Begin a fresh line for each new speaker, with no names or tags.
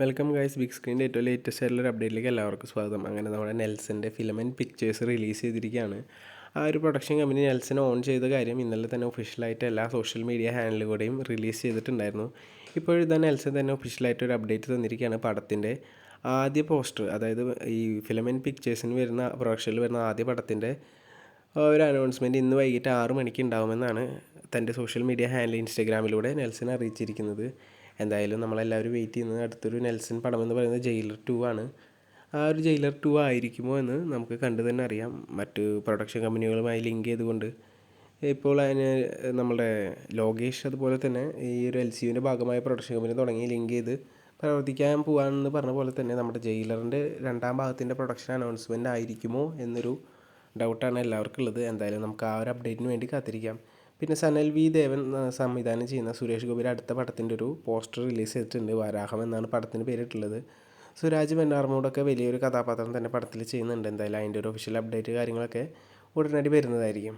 Welcome guys, big സ്ക്രീനിൻ്റെ ഏറ്റവും latest ആയിട്ടുള്ള അപ്ഡേറ്റിലേക്ക് എല്ലാവർക്കും സ്വാഗതം. അങ്ങനെ നമ്മുടെ നെൽസൻ്റെ ഫിലമെൻറ്റ് പിക്ചേഴ്സ് റിലീസ് ചെയ്തിരിക്കുകയാണ്. ആ ഒരു പ്രൊഡക്ഷൻ കമ്പനി നെൽസൺ ഓൺ ചെയ്ത കാര്യം ഇന്നലെ തന്നെ ഒഫീഷ്യലായിട്ട് എല്ലാ സോഷ്യൽ മീഡിയ ഹാൻഡിലൂടെയും റിലീസ് ചെയ്തിട്ടുണ്ടായിരുന്നു. ഇപ്പോഴിതാ നെൽസൺ തന്നെ ഒഫീഷ്യലായിട്ട് ഒരു അപ്ഡേറ്റ് തന്നിരിക്കുകയാണ്. പടത്തിൻ്റെ ആദ്യ പോസ്റ്റർ, അതായത് ഈ ഫിലമെൻറ്റ് പിക്ചേഴ്സിന് വരുന്ന പ്രൊഡക്ഷനിൽ വരുന്ന ആദ്യ പടത്തിൻ്റെ ഒരു അനൗൺസ്മെൻറ്റ് ഇന്ന് വൈകിട്ട് 6 മണിക്ക് ഉണ്ടാകുമെന്നാണ് തൻ്റെ സോഷ്യൽ മീഡിയ ഹാൻഡിൽ ഇൻസ്റ്റഗ്രാമിലൂടെ നെൽസൺ അറിയിച്ചിരിക്കുന്നത്. എന്തായാലും നമ്മളെല്ലാവരും വെയിറ്റ് ചെയ്യുന്നത് അടുത്തൊരു നെൽസൺ പടമെന്ന് പറയുന്നത് ജയിലർ 2 ആണ്. ആ ഒരു ജയിലർ 2 ആയിരിക്കുമോ എന്ന് നമുക്ക് കണ്ടു തന്നെ അറിയാം. മറ്റ് പ്രൊഡക്ഷൻ കമ്പനികളുമായി ലിങ്ക് ചെയ്തുകൊണ്ട് ഇപ്പോൾ അതിന് നമ്മുടെ ലോകേഷ് അതുപോലെ തന്നെ ഈ ഒരു LCUവിൻ്റെ ഭാഗമായ പ്രൊഡക്ഷൻ കമ്പനി തുടങ്ങി ലിങ്ക് ചെയ്ത് പ്രവർത്തിക്കാൻ പോകാമെന്ന് പറഞ്ഞ പോലെ തന്നെ നമ്മുടെ ജയിലറിൻ്റെ രണ്ടാം ഭാഗത്തിൻ്റെ പ്രൊഡക്ഷൻ അനൗൺസ്മെൻ്റ് ആയിരിക്കുമോ എന്നൊരു ഡൗട്ടാണ് എല്ലാവർക്കും ഉള്ളത്. എന്തായാലും നമുക്ക് ആ ഒരു അപ്ഡേറ്റിന് വേണ്ടി കാത്തിരിക്കാം. പിന്നെ സനൽ വി ദേവൻ സംവിധാനം ചെയ്യുന്ന സുരേഷ് ഗോപിയുടെ അടുത്ത പടത്തിൻ്റെ ഒരു പോസ്റ്റർ റിലീസ് ചെയ്തിട്ടുണ്ട്. വരാഹം എന്നാണ് പടത്തിന് പേരിട്ടുള്ളത്. സുരാജ് വെഞ്ഞാറമൂടൊക്കെ വലിയൊരു കഥാപാത്രം തന്നെ പടത്തിൽ ചെയ്യുന്നുണ്ട്. എന്തായാലും അതിൻ്റെ ഒരു ഒഫീഷ്യൽ അപ്ഡേറ്റ് കാര്യങ്ങളൊക്കെ ഉടനടി വരുന്നതായിരിക്കും.